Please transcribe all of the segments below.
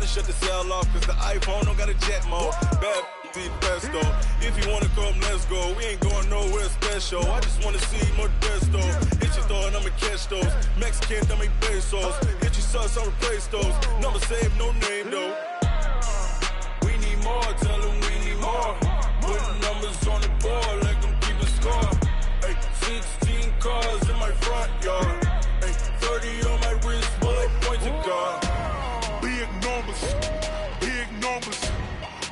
to shut the cell off, cause the iPhone don't got a jet mode. Bad be the best though. If you wanna come, let's go. We ain't going nowhere special. I just wanna see Modesto. Hit your throw and I'ma catch those. Mexican, dame pesos. Hit your sus, I'll replace those. Number save, no name though. We need more, tell them we need more. Putting numbers on the board, let them keep a score. Hey, 16 cars in my front yard. Hey, 30 on my wrist, bullet point to God. Big numbers, big numbers.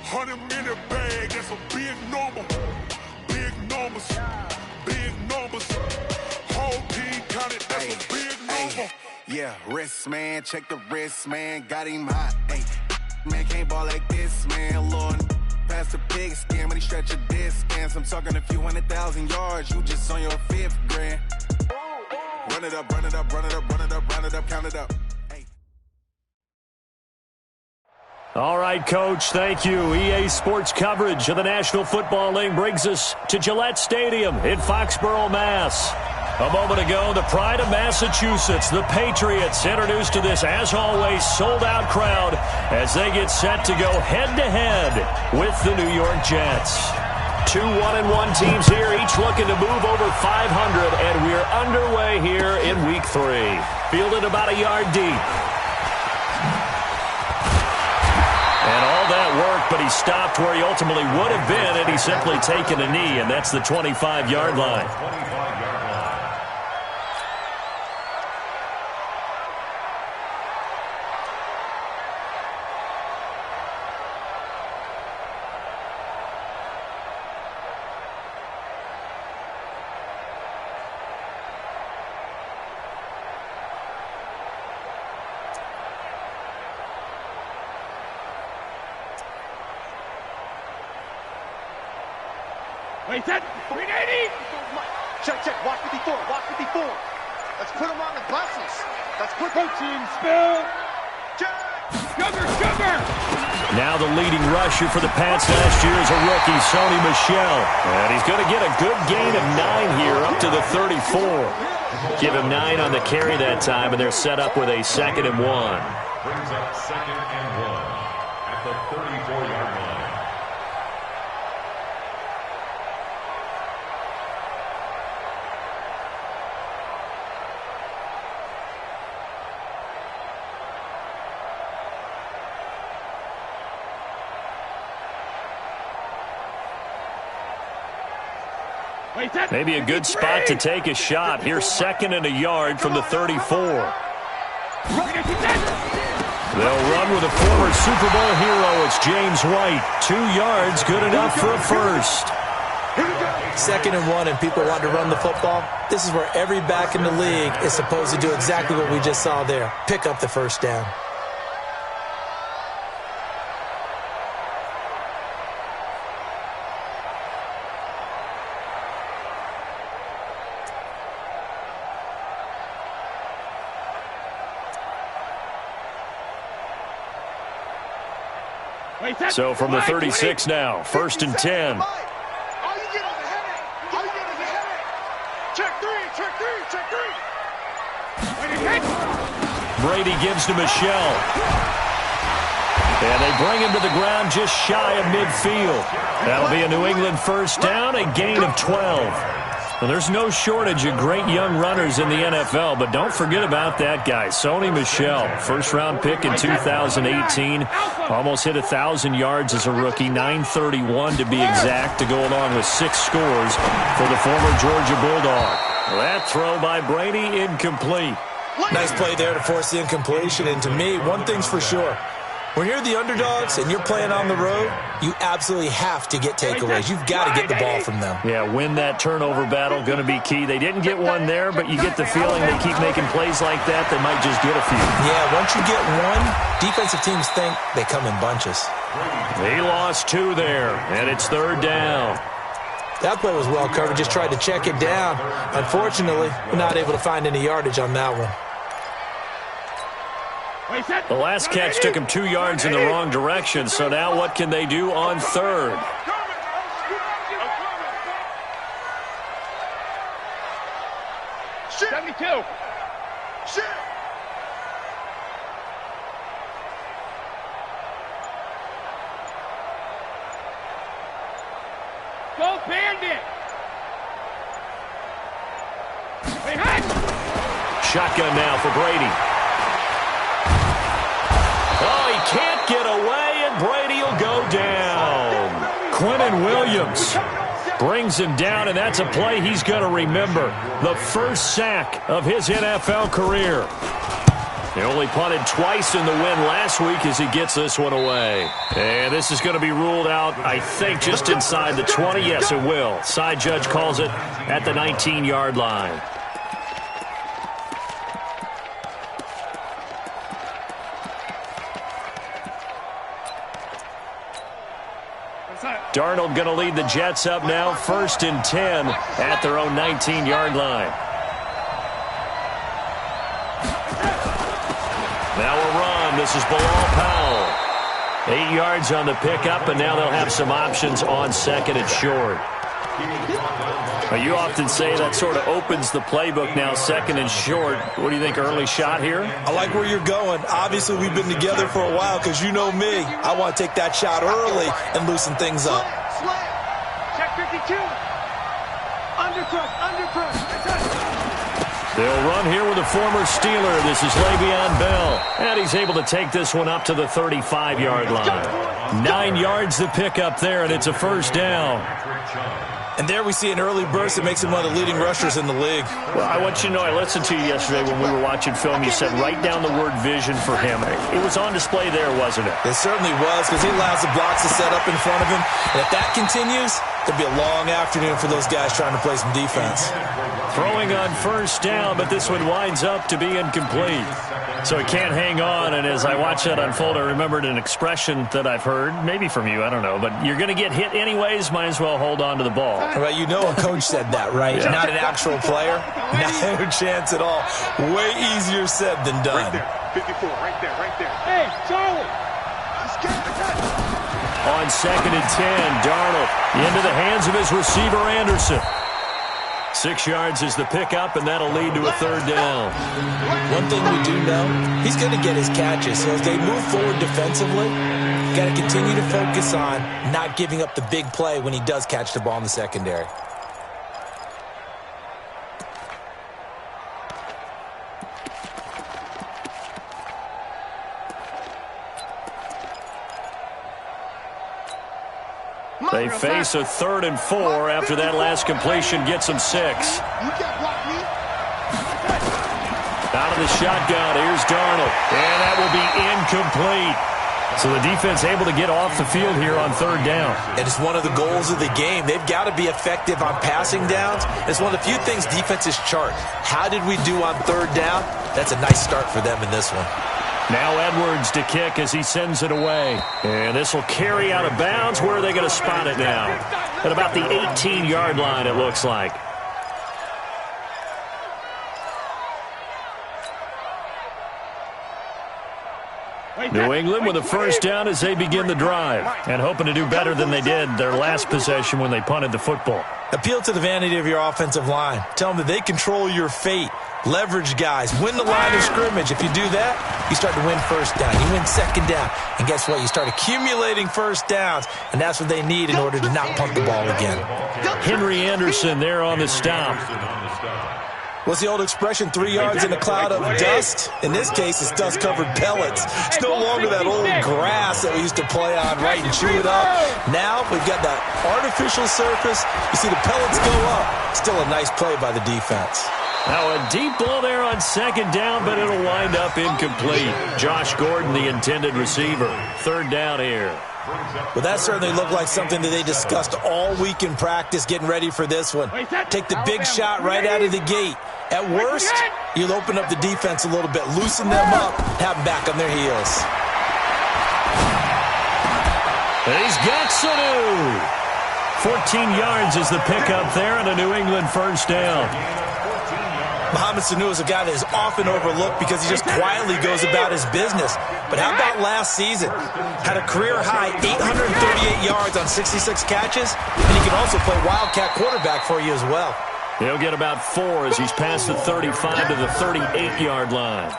100 minute bag, that's a big number. Big numbers, big numbers. Whole team counted, that's a big number. Yeah, wrist man, check the wrist man, got him hot. Ay, man can't ball like this, man. Lord, past the pig skin, but he stretch a distance. I'm talking a few 100,000 yards, you just on your 5th grand. Run it up, run it up, run it up, run it up, run it up, count it up. All right, Coach, thank you. EA Sports coverage of the National Football League brings us to Gillette Stadium in Foxborough, Mass. A moment ago, the pride of Massachusetts, the Patriots, introduced to this, as always, sold-out crowd as they get set to go head-to-head with the New York Jets. Two 1-1 teams here, each looking to move over 500, and we're underway here in Week 3. Fielded about a yard deep. And all that work, but he stopped where he ultimately would have been had he simply taken a knee, and that's the 25-yard line. Wait, set, 380! Check, check, watch 54, watch 54. Let's put them on the buses. Let's put them... Coaching, spill! Check! Sugar! Now the leading rusher for the Pats last year is a rookie, Sony Michel. And he's going to get a good gain of 9 here, up to the 34. Give him 9 on the carry that time, and they're set up with a 2nd and 1. Brings up 2nd and 1 at the 34-yard line. Maybe a good spot to take a shot. Here's 2nd and a yard from the 34. They'll run with a former Super Bowl hero. It's James White. 2 yards, good enough for a first. 2nd and 1, and people want to run the football. This is where every back in the league is supposed to do exactly what we just saw there. Pick up the first down. So from the 36 now, 1st and 10. Brady gives to Michel. And they bring him to the ground just shy of midfield. That'll be a New England first down, a gain of 12. Well, there's no shortage of great young runners in the NFL, but don't forget about that guy, Sony Michel. First-round pick in 2018. Almost hit 1,000 yards as a rookie, 931 to be exact, to go along with 6 scores for the former Georgia Bulldog. That throw by Brady, incomplete. Nice play there to force the incompletion, and to me, one thing's for sure. When you're the underdogs and you're playing on the road, you absolutely have to get takeaways. You've got to get the ball from them. Yeah, win that turnover battle, going to be key. They didn't get one there, but you get the feeling they keep making plays like that, they might just get a few. Yeah, once you get one, defensive teams think they come in bunches. They lost 2 there, and it's 3rd down. That play was well covered, just tried to check it down. Unfortunately, we're not able to find any yardage on that one. The last catch took him 2 yards in the wrong direction, so now what can they do on 3rd? Go Bandit! Hey, hot! Shotgun now for Brady. Oh, he can't get away, and Brady will go down. Quentin Williams brings him down, and that's a play he's going to remember. The first sack of his NFL career. He only punted twice in the win last week as he gets this one away. And this is going to be ruled out, I think, just inside the 20. Yes, it will. Side judge calls it at the 19-yard line. Darnold going to lead the Jets up now, 1st and 10 at their own 19-yard line. Now a run. This is Bilal Powell. 8 yards on the pickup, and now they'll have some options on 2nd and short. Now, you often say that sort of opens the playbook now, 2nd and short. What do you think, early shot here? I like where you're going. Obviously, we've been together for a while because you know me. I want to take that shot early and loosen things up. Check 52. Undercrush. They'll run here with a former Steeler. This is Le'Veon Bell. And he's able to take this one up to the 35-yard line. 9 yards to pick up there, and it's a 1st down. And there we see an early burst that makes him one of the leading rushers in the league. Well, I want you to know, I listened to you yesterday when we were watching film. You said write down the word vision for him. It was on display there, wasn't it? It certainly was, because he allows the blocks to set up in front of him. And if that continues, there'll be a long afternoon for those guys trying to play some defense. Throwing on 1st down, but this one winds up to be incomplete. So he can't hang on, and as I watch that unfold, I remembered an expression that I've heard, maybe from you, I don't know, but you're going to get hit anyways, might as well hold on to the ball. Right, you know a coach said that, right? Yeah. Not an actual player. No chance at all. Way easier said than done. Right there, 54, right there. Hey, Charlie! On 2nd and 10, Darnold into the hands of his receiver, Anderson. 6 yards is the pickup, and that'll lead to a 3rd down. One thing we do know, he's going to get his catches. So as they move forward defensively, you got to continue to focus on not giving up the big play when he does catch the ball in the secondary. They face a 3rd and 4 after that last completion gets them 6. Out of the shotgun, here's Darnold. And that will be incomplete. So the defense able to get off the field here on 3rd down. It is one of the goals of the game. They've got to be effective on passing downs. It's one of the few things defenses chart. How did we do on 3rd down? That's a nice start for them in this one. Now Edwards to kick as he sends it away. And this will carry out of bounds. Where are they going to spot it now? At about the 18-yard line, it looks like. New England with a 1st down as they begin the drive. And hoping to do better than they did their last possession when they punted the football. Appeal to the vanity of your offensive line. Tell them that they control your fate. Leverage guys. Win the line of scrimmage. If you do that, you start to win 1st down. You win 2nd down. And guess what? You start accumulating 1st downs. And that's what they need in order to not punt the ball again. Henry Anderson there on the stop. What's the old expression, 3 yards in a cloud of dust? In this case, it's dust-covered pellets. It's no longer that old grass that we used to play on, right, and chew it up. Now we've got that artificial surface. You see the pellets go up. Still a nice play by the defense. Now a deep ball there on 2nd down, but it'll wind up incomplete. Josh Gordon, the intended receiver. 3rd down here. Well, that certainly looked like something that they discussed all week in practice, getting ready for this one. Take the big shot right out of the gate. At worst, you'll open up the defense a little bit, loosen them up, have them back on their heels. And he's got Sanu. 14 yards is the pickup there, and a New England 1st down. Mohamed Sanu is a guy that is often overlooked because he just quietly goes about his business. But how about last season? Had a career-high 838 yards on 66 catches, and he can also play Wildcat quarterback for you as well. He'll get about 4 as he's past the 35 to the 38-yard line.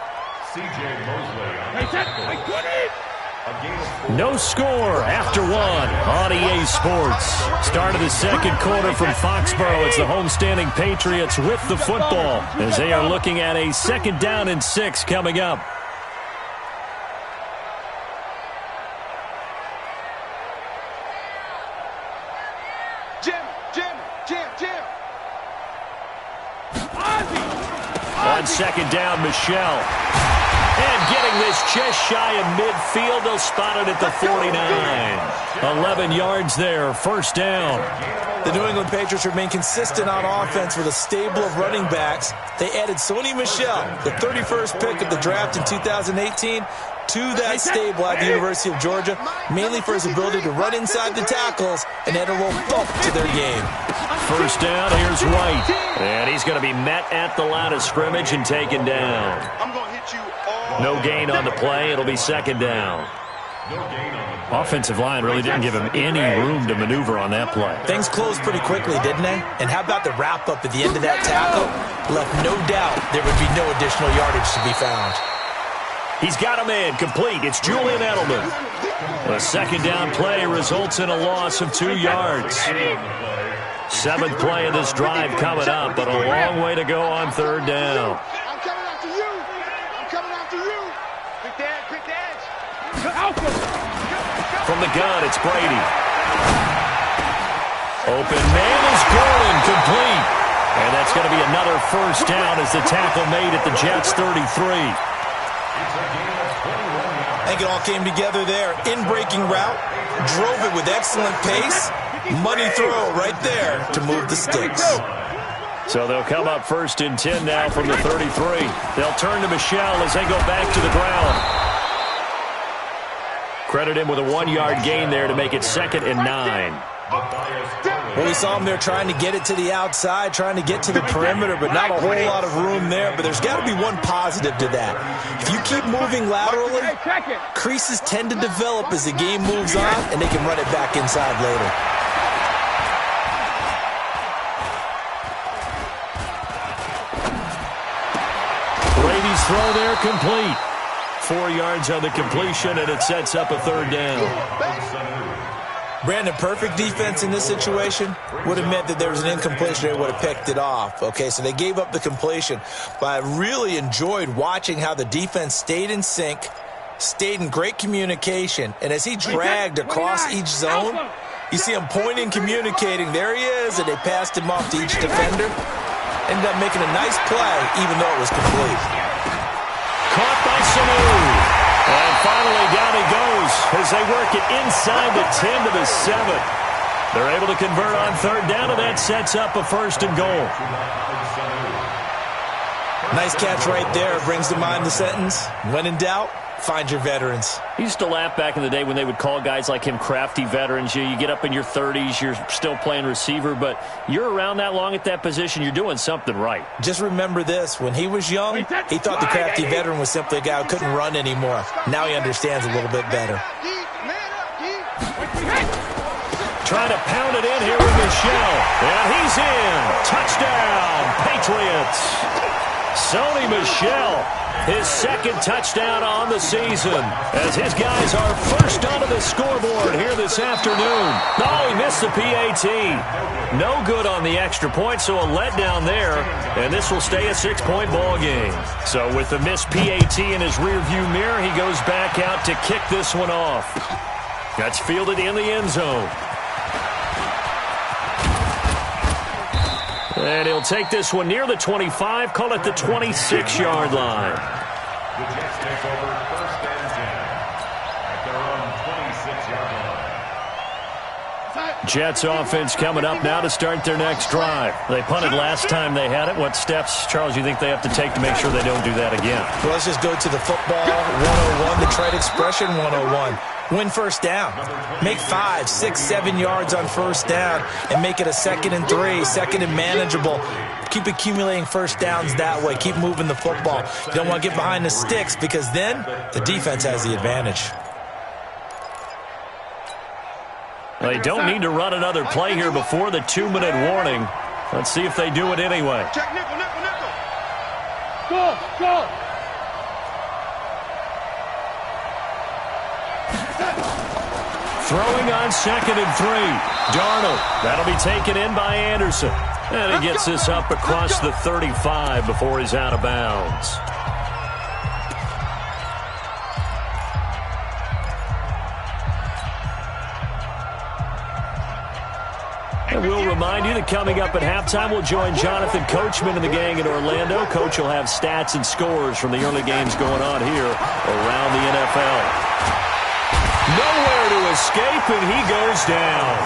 C.J. Mosley on the tackle. A gain of No score after one on EA Sports. Start of the second quarter from Foxborough. It's the homestanding Patriots with the football as they are looking at a 2nd down and 6 coming up. On 2nd down, Michelle. And getting this just shy of midfield. They'll spot it at the 49. 11 yards there, 1st down. The New England Patriots remain consistent on offense with a stable of running backs. They added Sony Michel, the 31st pick of the draft in 2018, to that stable at the University of Georgia, mainly for his ability to run inside the tackles and add a little bump to their game. 1st down, here's White. And he's going to be met at the line of scrimmage and taken down. No gain on the play. It'll be 2nd down. Offensive line really didn't give him any room to maneuver on that play. Things closed pretty quickly, didn't they? And how about the wrap-up at the end of that tackle? Left no doubt there would be no additional yardage to be found. He's got him in. Complete. It's Julian Edelman. The 2nd down play results in a loss of 2 yards. 7th play of this drive coming up, but a long way to go on 3rd down. I'm coming after you. I'm coming after you. Quick dad, quick dad. From the gun, it's Brady. Open man is Gordon, complete. And that's going to be another 1st down as the tackle made at the Jets' 33. I think it all came together there. In-breaking route, drove it with excellent pace. Money throw right there to move the sticks. So they'll come up 1st and 10 now from the 33. They'll turn to Michel as they go back to the ground. Credit him with a 1-yard gain there to make it 2nd and 9. Well, we saw him there trying to get it to the outside, trying to get to the perimeter, but not a whole lot of room there. But there's got to be one positive to that. If you keep moving laterally, creases tend to develop as the game moves on, and they can run it back inside later. Brady's throw there complete. 4 yards on the completion, and it sets up a 3rd down. Brandon, perfect defense in this situation would have meant that there was an incompletion. They would have picked it off. Okay, so they gave up the completion. But I really enjoyed watching how the defense stayed in sync, stayed in great communication, and as he dragged across each zone, you see him pointing, communicating. There he is, and they passed him off to each defender. Ended up making a nice play, even though it was complete. Caught by Sanu. And finally, down he goes as they work it inside the 10 to the 7. They're able to convert on 3rd down, and that sets up a 1st and goal. Nice catch right there. Brings to mind the sentence, when in doubt, find your veterans. I used to laugh back in the day when they would call guys like him crafty veterans. You get up in your 30s, you're still playing receiver, but you're around that long at that position, you're doing something right. Just remember this. When he was young, he thought the crafty veteran was simply a guy who couldn't run anymore. Now he understands a little bit better. Trying to pound it in here with Michel. And he's in. Touchdown, Patriots. Sony Michel, his 2nd touchdown on the season, as his guys are first onto the scoreboard here this afternoon. Oh, he missed the PAT. No good on the extra point, so a letdown there, and this will stay a 6-point ball game. So with the missed PAT in his rearview mirror, he goes back out to kick this one off. That's fielded in the end zone. And he'll take this one near the 25, call it the 26-yard line. The Jets take over 1st and 10 at their own 26-yard line. Jets offense coming up now to start their next drive. They punted last time they had it. What steps, Charles, you think they have to take to make sure they don't do that again? Well, let's just go to the football 101, the trade expression 101. Win 1st down. Make 5, 6, 7 yards on 1st down and make it a 2nd and 3, 2nd and manageable. Keep accumulating 1st downs that way. Keep moving the football. You don't want to get behind the sticks because then the defense has the advantage. They don't need to run another play here before the 2-minute warning. Let's see if they do it anyway. Check nickel, nickel, nickel. Go. Throwing on 2nd and 3. Darnold. That'll be taken in by Anderson. And he gets this up across the 35 before he's out of bounds. And we'll remind you that coming up at halftime, we'll join Jonathan Coachman and the gang in Orlando. Coach will have stats and scores from the early games going on here around the NFL. Nowhere to escape, and he goes down.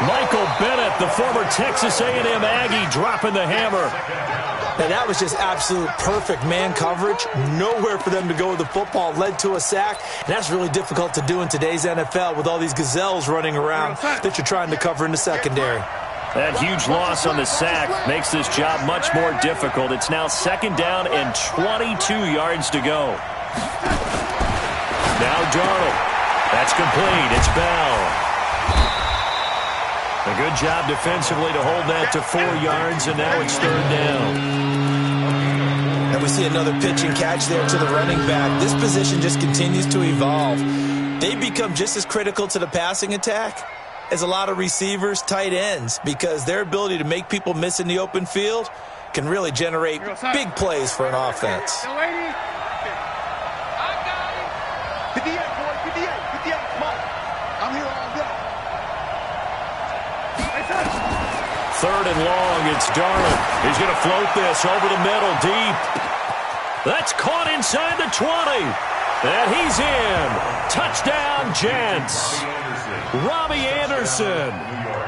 Michael Bennett, the former Texas A&M Aggie, dropping the hammer. And that was just absolute perfect man coverage. Nowhere for them to go with the football. Led to a sack. And that's really difficult to do in today's NFL with all these gazelles running around that you're trying to cover in the secondary. That huge loss on the sack makes this job much more difficult. It's now 2nd down and 22 yards to go. Now Darnold. That's complete. It's Bell. A good job defensively to hold that to 4 yards, and now it's 3rd down. And we see another pitch and catch there to the running back. This position just continues to evolve. They become just as critical to the passing attack as a lot of receivers, tight ends, because their ability to make people miss in the open field can really generate big plays for an offense. 58, boy, 58, 58, come on. I'm here all day. 3rd and long, it's Darnold. He's going to float this over the middle, deep. That's caught inside the 20. And he's in. Touchdown, Jets. Robbie Anderson.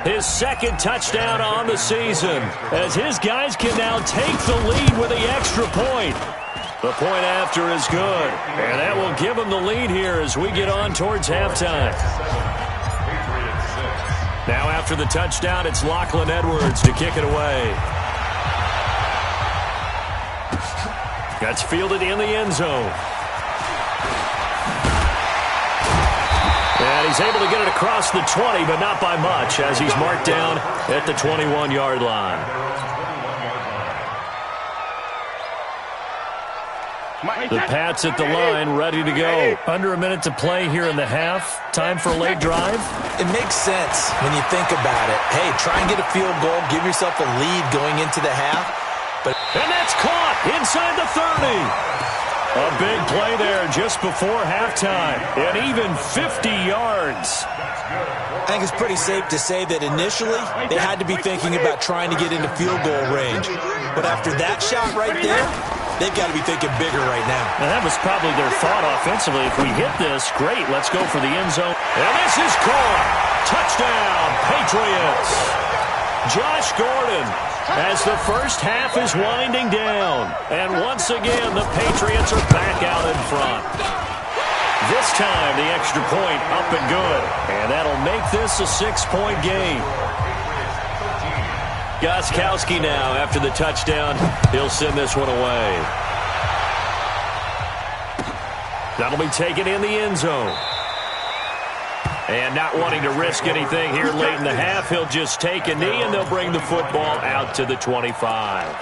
His 2nd touchdown on the season, as his guys can now take the lead with the extra point. The point after is good, and that will give them the lead here as we get on towards halftime. Now after the touchdown, it's Lachlan Edwards to kick it away. That's fielded in the end zone. And he's able to get it across the 20, but not by much, as he's marked down at the 21-yard line. The Pats at the line, ready to go. Under a minute to play here in the half. Time for a late drive. It makes sense when you think about it. Hey, try and get a field goal. Give yourself a lead going into the half. And that's caught inside the 30. A big play there just before halftime. And even 50 yards. I think it's pretty safe to say that initially they had to be thinking about trying to get into field goal range. But after that shot right there, they've got to be thinking bigger right now. And that was probably their thought offensively. If we hit this, great, let's go for the end zone. And this is caught. Touchdown, Patriots. Josh Gordon, as the first half is winding down. And once again, the Patriots are back out in front. This time, the extra point up and good. And that'll make this a 6-point game. Gostkowski now, after the touchdown, he'll send this one away. That'll be taken in the end zone. And not wanting to risk anything here late in the half, he'll just take a knee, and they'll bring the football out to the 25.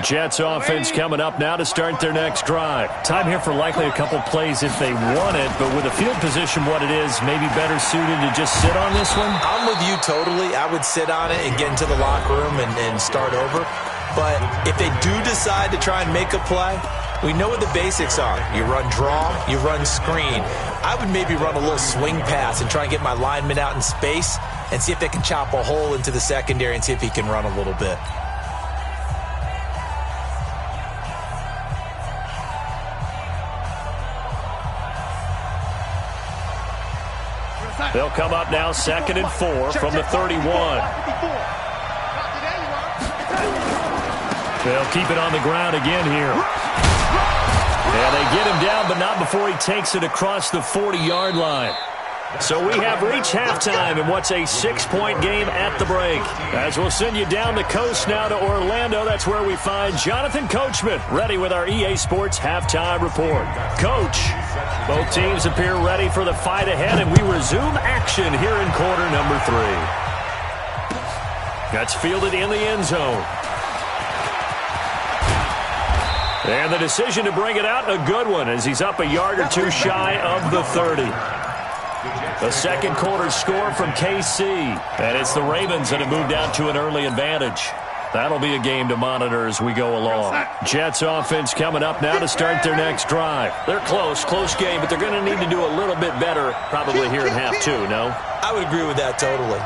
Jets offense coming up now to start their next drive. Time here for likely a couple plays if they want it, but with the field position what it is, maybe better suited to just sit on this one? I'm with you totally. I would sit on it and get into the locker room and start over. But if they do decide to try and make a play, we know what the basics are. You run draw, you run screen. I would maybe run a little swing pass and try and get my lineman out in space and see if they can chop a hole into the secondary and see if he can run a little bit. They'll come up now 2nd and 4 from the 31. They'll keep it on the ground again here. And they get him down, but not before he takes it across the 40-yard line. So we have reached halftime in what's a 6-point game at the break. As we'll send you down the coast now to Orlando, that's where we find Jonathan Coachman, ready with our EA Sports Halftime Report. Coach, both teams appear ready for the fight ahead, and we resume action here in quarter number 3. That's fielded in the end zone. And the decision to bring it out, a good one, as he's up a yard or two shy of the 30. The second quarter score from KC. And it's the Ravens that have moved out to an early advantage. That'll be a game to monitor as we go along. Jets offense coming up now to start their next drive. They're close game, but they're going to need to do a little bit better probably here in half two, no? I would agree with that totally.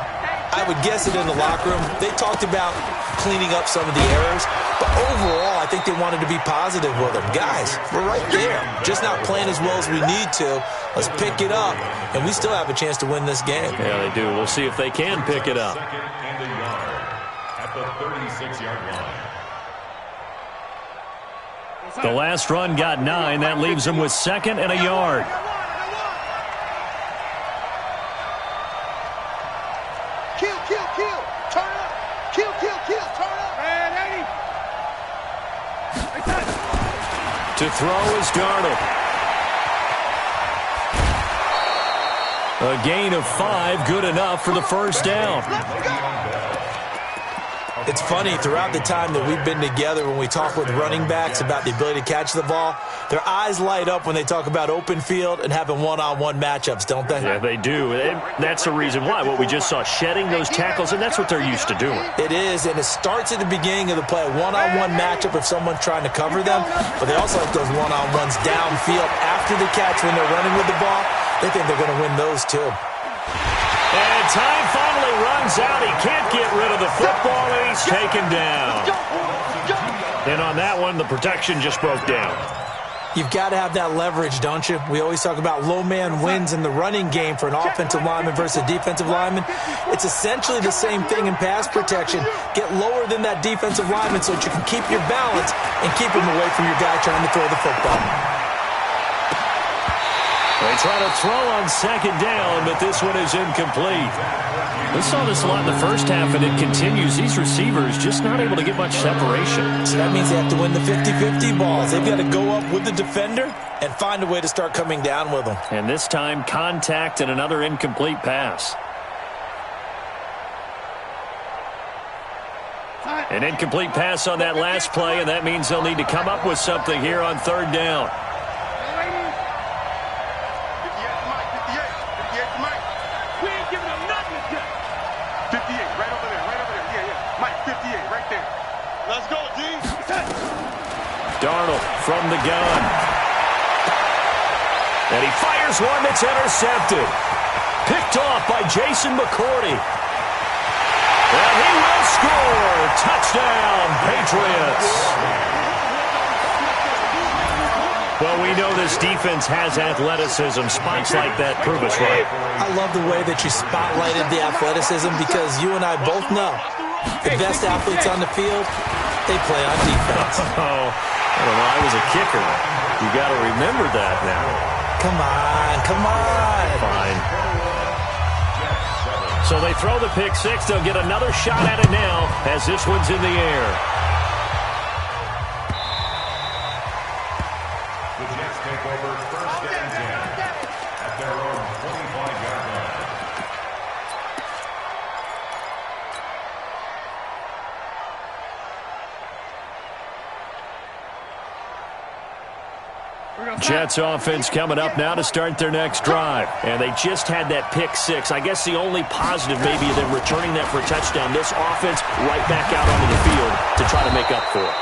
I would guess it in the locker room. They talked about cleaning up some of the errors, but overall, I think they wanted to be positive with them. Guys, we're right there. Just not playing as well as we need to. Let's pick it up, and we still have a chance to win this game. Yeah, they do. We'll see if they can pick it up. Second and a yard at the 36-yard line. The last run got 9. That leaves them with second and a yard. Kill. Turn up. Kill. Turn up. Man, 80. To throw is Darnold. A gain of 5, good enough for the first down. It's funny, throughout the time that we've been together, when we talk with running backs about the ability to catch the ball, their eyes light up when they talk about open field and having one-on-one matchups, don't they? Yeah, they do. And that's the reason why. What we just saw, shedding those tackles, and that's what they're used to doing. It is, and it starts at the beginning of the play, a one-on-one matchup if someone's trying to cover them, but they also like those one-on-ones downfield after the catch when they're running with the ball. They think they're going to win those, too. And time finally runs out. He can't get rid of the football, and he's taken down. And on that one, the protection just broke down. You've got to have that leverage, don't you? We always talk about low man wins in the running game for an offensive lineman versus a defensive lineman. It's essentially the same thing in pass protection. Get lower than that defensive lineman so that you can keep your balance and keep him away from your guy trying to throw the football. They try to throw on second down, but this one is incomplete. We saw this a lot in the first half, and it continues. These receivers just not able to get much separation. So that means they have to win the 50-50 balls. They've got to go up with the defender and find a way to start coming down with them. And this time, contact and another incomplete pass. An incomplete pass on that last play, and that means they'll need to come up with something here on third down. Darnold from the gun. And he fires one that's intercepted. Picked off by Jason McCourty. And he will score. Touchdown, Patriots. Well, we know this defense has athleticism. Spots like that prove us right. I love the way that you spotlighted the athleticism because you and I both know the best athletes on the field, they play on defense. Oh, I don't know. I was a kicker. You got to remember that now. Come on. Fine. So they throw the pick six. They'll get another shot at it now as this one's in the air. The Jets take over first and 10 at their own 25-yard line. Jets offense coming up now to start their next drive. And they just had that pick six. I guess the only positive maybe them returning that for a touchdown. This offense right back out onto the field to try to make up for it.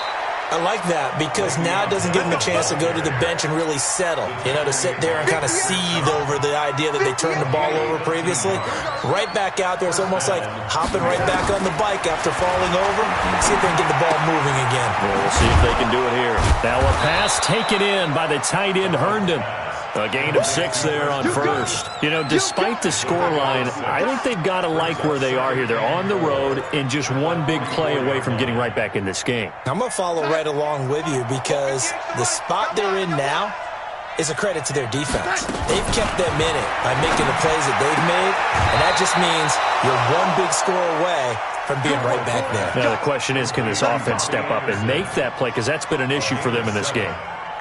I like that because now it doesn't give them a chance to go to the bench and really settle, to sit there and kind of seethe over the idea that they turned the ball over previously. Right back out there, it's almost like hopping right back on the bike after falling over. See if they can get the ball moving again. Well, we'll see if they can do it here. Now a pass taken in by the tight end Herndon. A gain of 6 there on first. Despite the scoreline, I think they've got to like where they are here. They're on the road and just one big play away from getting right back in this game. I'm going to follow right along with you because the spot they're in now is a credit to their defense. They've kept them in it by making the plays that they've made, and that just means you're one big score away from being right back there. Now the question is, can this offense step up and make that play? Because that's been an issue for them in this game.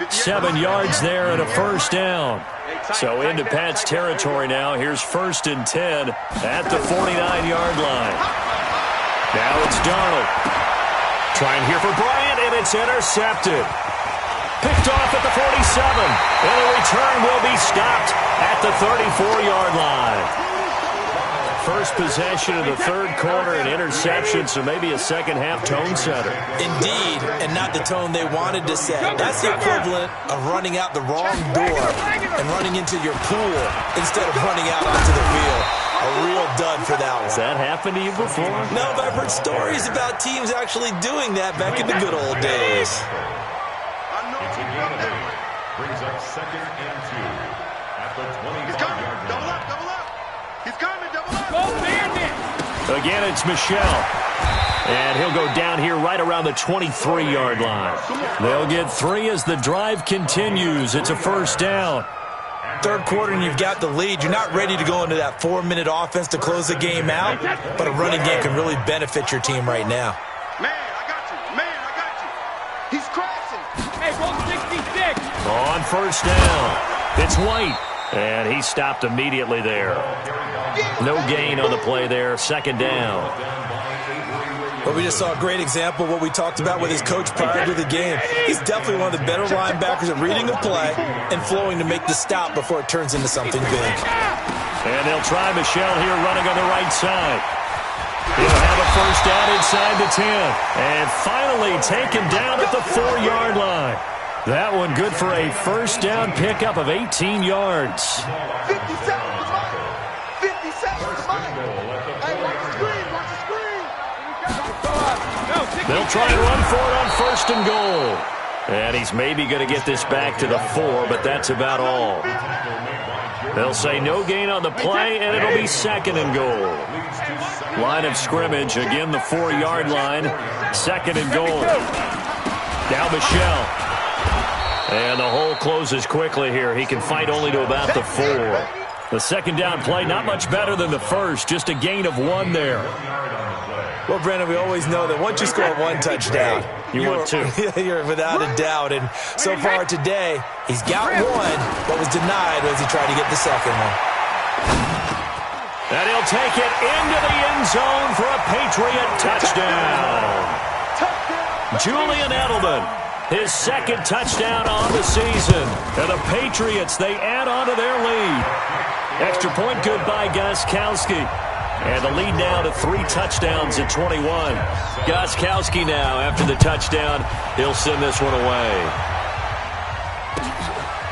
7 yards there and a first down. So into Pat's territory now. Here's 1st and 10 at the 49-yard line. Now it's Darnold. Trying here for Bryant, and it's intercepted. Picked off at the 47. And the return will be stopped at the 34-yard line. First possession of the third quarter, an interception, so maybe a second-half tone setter. Indeed, and not the tone they wanted to set. That's the equivalent of running out the wrong door and running into your pool instead of running out onto the field. A real dud for that one. Has that happened to you before? No, but I've heard stories about teams actually doing that back in the good old days. Brings up 2nd and 2 at the 25-yard line. Double up, double up. He's coming, double up. Go Bandit. Again, it's Michel. And he'll go down here right around the 23-yard line. They'll get 3 as the drive continues. It's a first down. Third quarter and you've got the lead. You're not ready to go into that 4-minute offense to close the game out, but a running game can really benefit your team right now. Man, I got you. Man, I got you. He's crashing. Hey, roll 66. On first down, it's White. And he stopped immediately there. No gain on the play there. Second down. Well, we just saw a great example of what we talked about with his coach prior to the game. He's definitely one of the better linebackers at reading a play and flowing to make the stop before it turns into something big. And they'll try Michel here running on the right side. He'll have a first down inside the 10. And finally taken down at the 4-yard line. That one good for a first down pickup of 18 yards. 50 seconds to mine. 50 seconds to mine. Hey, watch the screen. Watch the screen. They'll try and run for it on first and goal. And he's maybe going to get this back to the 4, but that's about all. They'll say no gain on the play, and it'll be second and goal. Line of scrimmage, again the 4-yard line. Second and goal. Now Michel. And the hole closes quickly here. He can fight only to about the 4. The second down play, not much better than the first. Just a gain of 1 there. Well, Brandon, we always know that once you score 1 touchdown, you want 2. You're without a doubt. And so far today, he's got 1, but was denied as he tried to get the second one. And he'll take it into the end zone for a Patriot touchdown. Julian Edelman. His second touchdown on the season. And the Patriots, they add on to their lead. Extra point good by Gostkowski. And the lead now to 3 touchdowns at 21. Gostkowski now, after the touchdown, he'll send this one away.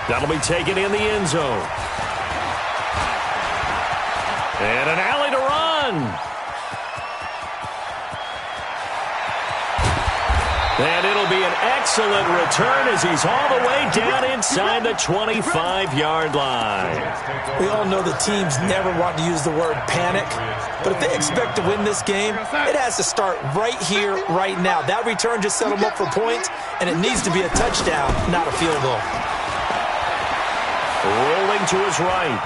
That'll be taken in the end zone. And an alley to run. And it'll be an excellent return as he's all the way down inside the 25-yard line. We all know the teams never want to use the word panic, but if they expect to win this game, it has to start right here, right now. That return just set them up for points, and it needs to be a touchdown, not a field goal. Rolling to his right.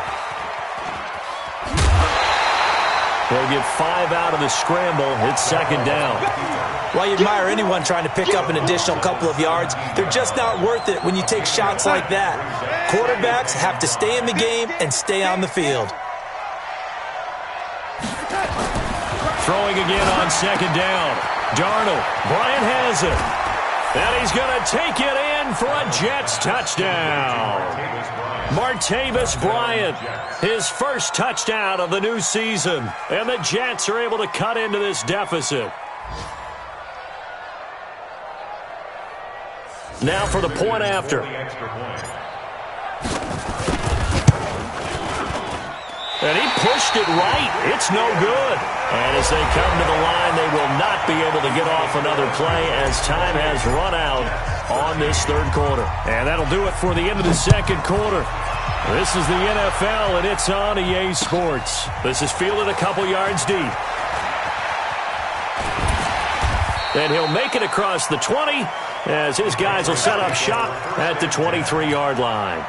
They'll get 5 out of the scramble. It's second down. While you admire anyone trying to pick up an additional couple of yards, they're just not worth it when you take shots like that. Quarterbacks have to stay in the game and stay on the field. Throwing again on second down. Darnold. Bryant has it. And he's going to take it in for a Jets touchdown. Martavis Bryant, his first touchdown of the new season. And the Jets are able to cut into this deficit. Now for the point after. And he pushed it right. It's no good. And as they come to the line, they will not be able to get off another play as time has run out on this third quarter. And that'll do it for the end of the second quarter. This is the NFL, and it's on EA Sports. This is fielded a couple yards deep. And he'll make it across the 20 as his guys will set up shop at the 23-yard line.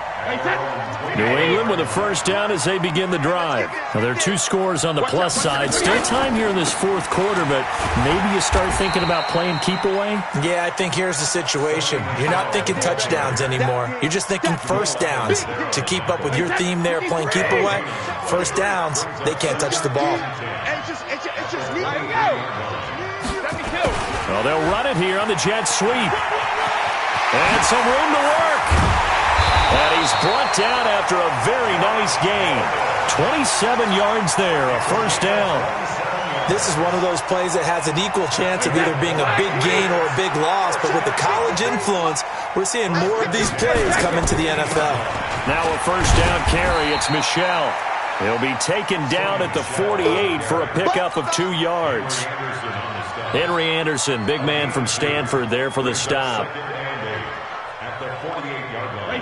New England with a first down as they begin the drive. Now, there are 2 scores on the plus side. Still time here in this fourth quarter, but maybe you start thinking about playing keep away? Yeah, I think here's the situation. You're not thinking touchdowns anymore. You're just thinking first downs. To keep up with your theme there, playing keep away, first downs, they can't touch the ball. Well, they'll run it here on the jet sweep. And some room to work. And he's brought down after a very nice gain. 27 yards there, a first down. This is one of those plays that has an equal chance of either being a big gain or a big loss. But with the college influence, we're seeing more of these plays come into the NFL. Now a first down carry. It's Michel. He'll be taken down at the 48 for a pickup of 2 yards. Henry Anderson, big man from Stanford, there for the stop.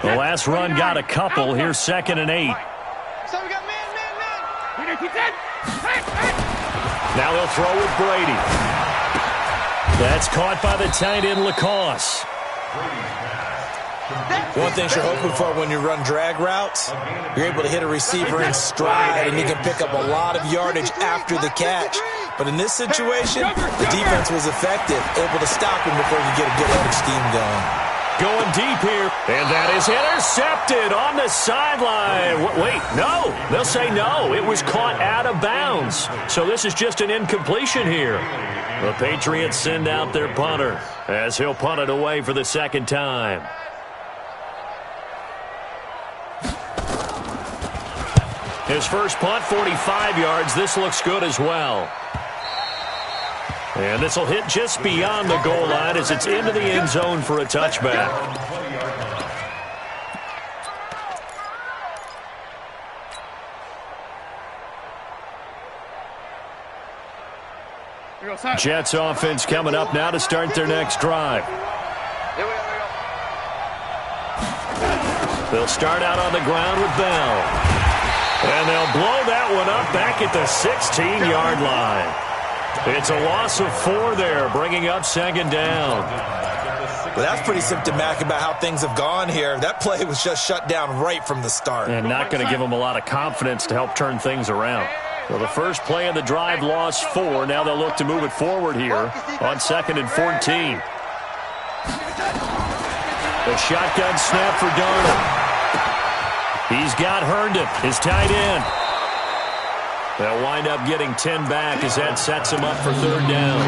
The last run got a couple. Here's 2nd and 8. So we got man. Now they'll throw with Brady. That's caught by the tight end, Lacoste. One thing you're hoping for when you run drag routes, you're able to hit a receiver in stride, and you can pick up a lot of yardage after the catch. But in this situation, the defense was effective, able to stop him before he could get a good head of steam going. Going deep here, and that is intercepted on the sideline. Wait, no. They'll say no. It was caught out of bounds. So this is just an incompletion here. The Patriots send out their punter as he'll punt it away for the second time. His first punt, 45 yards. This looks good as well. And this will hit just beyond the goal line as it's into the end zone for a touchback. Jets offense coming up now to start their next drive. They'll start out on the ground with Bell. And they'll blow that one up back at the 16-yard line. It's a loss of 4 there, bringing up 2nd down. Well, that's pretty symptomatic about how things have gone here. That play was just shut down right from the start. And not going to give them a lot of confidence to help turn things around. So the first play of the drive lost 4. Now they'll look to move it forward here on 2nd and 14. The shotgun snap for Darnold. He's got Herndon, his tight end. They'll wind up getting 10 back as that sets him up for 3rd down.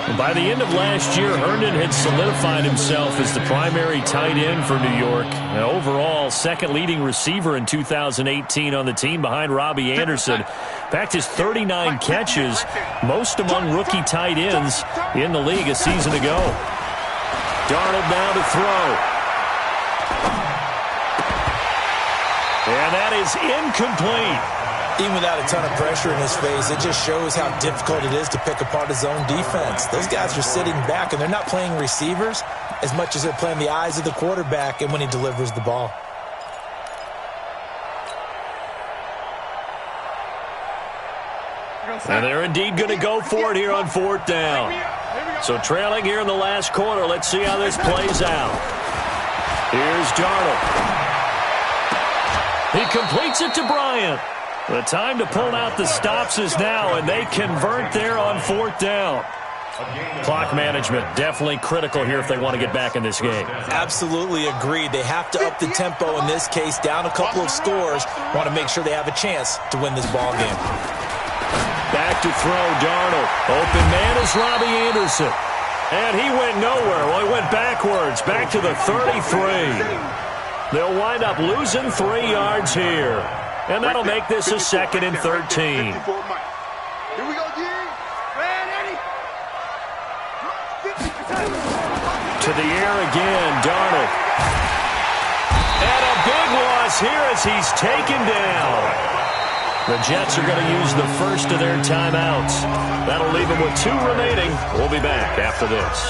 And by the end of last year, Herndon had solidified himself as the primary tight end for New York. And overall, 2nd leading receiver in 2018 on the team behind Robbie Anderson. In fact, his 39 catches, most among rookie tight ends in the league a season ago. Darnold now to throw. And that is incomplete. Even without a ton of pressure in his face, it just shows how difficult it is to pick apart his own defense. Those guys are sitting back, and they're not playing receivers as much as they're playing the eyes of the quarterback and when he delivers the ball. And they're indeed going to go for it here on 4th down. So trailing here in the last quarter, let's see how this plays out. Here's Darnold. He completes it to Bryant. The time to pull out the stops is now, and they convert there on 4th down. Clock management definitely critical here if they want to get back in this game. Absolutely agreed. They have to up the tempo in this case, down a couple of scores. Want to make sure they have a chance to win this ball game. Back to throw, Darnold. Open man is Robbie Anderson. And he went nowhere. Well, he went backwards, back to the 33. They'll wind up losing 3 yards here. And that'll make this a 2nd and 13. Here we go, G. To the air again, Darnold. And a big loss here as he's taken down. The Jets are going to use the first of their timeouts. That'll leave them with 2 remaining. We'll be back after this.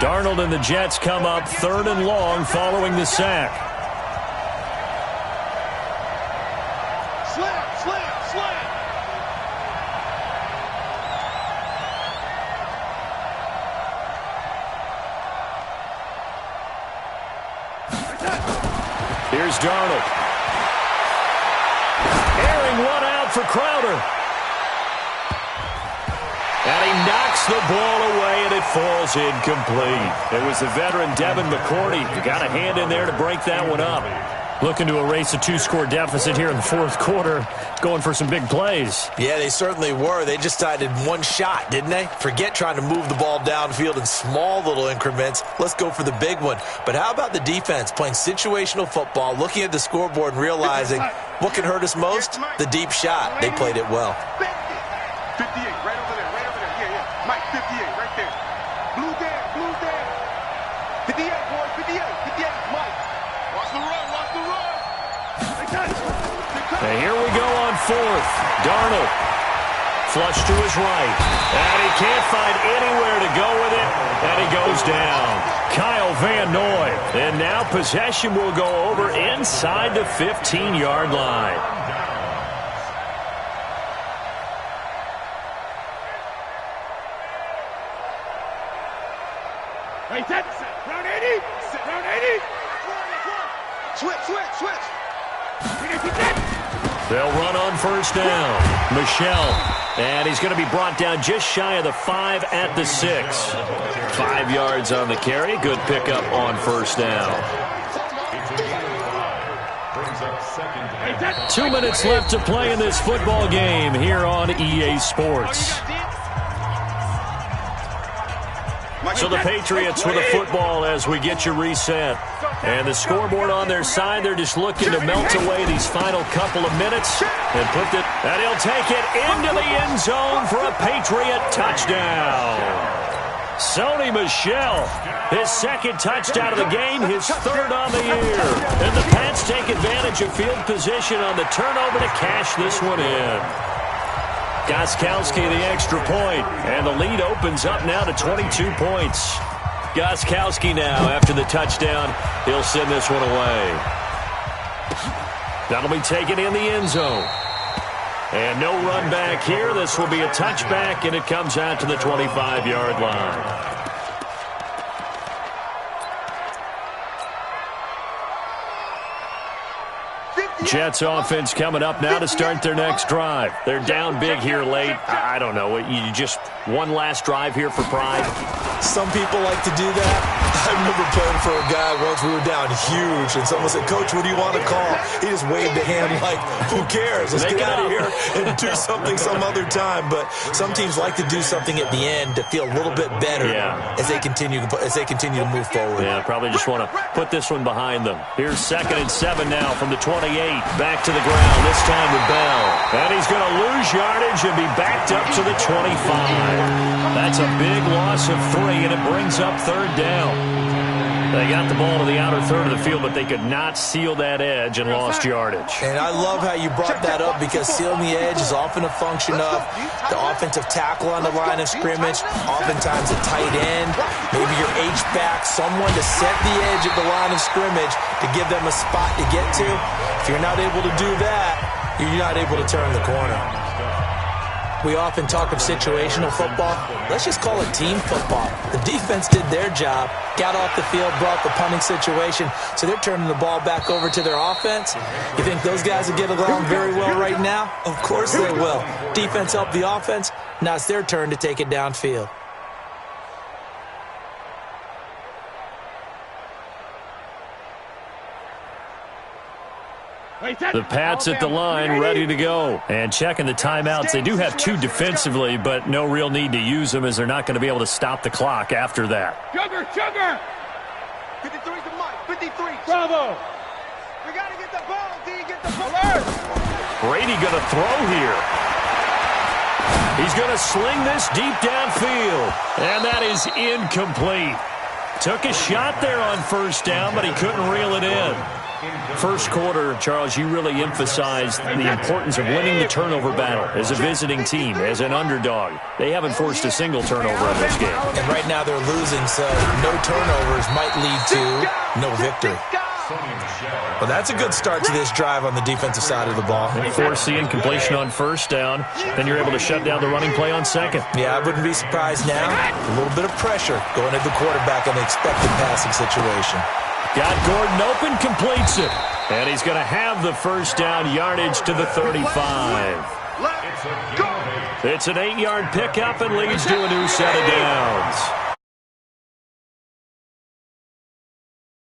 Darnold and the Jets come up 3rd and long following the sack. Here's Darnold. Airing one out for Crowder. And he knocks the ball away, and it falls incomplete. It was the veteran Devin McCourty who got a hand in there to break that one up. Looking to erase a 2-score deficit here in the fourth quarter, going for some big plays. Yeah, they certainly were. They just decided one shot, didn't they? Forget trying to move the ball downfield in small little increments. Let's go for the big one. But how about the defense playing situational football, looking at the scoreboard and realizing what can hurt us most? The deep shot. They played it well. 58, right over there, yeah. Mike, 58, right there. Blue there. 58, boys, 58, Mike. Watch the run. And here we go on fourth. Darnold. Flush to his right. And he can't find anywhere to go with it. And he goes down. Kyle Van Noy. And now possession will go over inside the 15-yard line. Hey, set. Round 80. Round 80. Switch. They'll run on first down. Michelle. And he's going to be brought down just shy of the 5 at the 6. 5 yards on the carry. Good pickup on first down. 2 minutes left to play in this football game here on EA Sports. So the Patriots with a football as we get you reset. And the scoreboard on their side, they're just looking to melt away these final couple of minutes. And he'll take it into the end zone for a Patriot touchdown. Sony Michel, his second touchdown of the game, his third on the year. And the Pats take advantage of field position on the turnover to cash this one in. Gostkowski the extra point, and the lead opens up now to 22 points. Gostkowski now, after the touchdown, he'll send this one away. That'll be taken in the end zone. And no run back here. This will be a touchback, and it comes out to the 25-yard line. Jets offense coming up now to start their next drive. They're down big here late. I don't know. You just one last drive here for pride? Some people like to do that. I remember playing for a guy once. We were down huge, and someone said, "Coach, what do you want to call?" He just waved a hand like, "Who cares? Let's get out of here and do something some other time." But some teams like to do something at the end to feel a little bit better as they continue to move forward. Yeah, probably just want to put this one behind them. Here's 2nd and 7 now from the 28. Back to the ground, this time with Bell. And he's going to lose yardage and be backed up to the 25. That's a big loss of 3, and it brings up 3rd down. They got the ball to the outer third of the field, but they could not seal that edge and lost yardage. And I love how you brought that up, because sealing the edge is often a function of the offensive tackle on the line of scrimmage, oftentimes a tight end, maybe your H-back, someone to set the edge at the line of scrimmage to give them a spot to get to. If you're not able to do that, you're not able to turn the corner. We often talk of situational football. Let's just call it team football. The defense did their job, got off the field, brought the punting situation, so they're turning the ball back over to their offense. You think those guys will get along very well right now? Of course they will. Defense helped the offense. Now it's their turn to take it downfield. The Pats at the line, ready to go. And checking the timeouts. They do have 2 defensively, but no real need to use them, as they're not going to be able to stop the clock after that. Sugar! 53 to Mike. 53. Bravo! We got to get the ball, D. Get the ball. Brady going to throw here. He's going to sling this deep downfield. And that is incomplete. Took a shot there on first down, but he couldn't reel it in. First quarter, Charles, you really emphasized the importance of winning the turnover battle as a visiting team, as an underdog. They haven't forced a single turnover in this game. And right now they're losing, so no turnovers might lead to no victory. Well, that's a good start to this drive on the defensive side of the ball. Force the incompletion on first down, then you're able to shut down the running play on second. Yeah, I wouldn't be surprised now. A little bit of pressure going at the quarterback in the expected passing situation. Got Gordon open, completes it. And he's going to have the first down, yardage to the 35. It's an 8-yard pickup and leads to a new set of downs.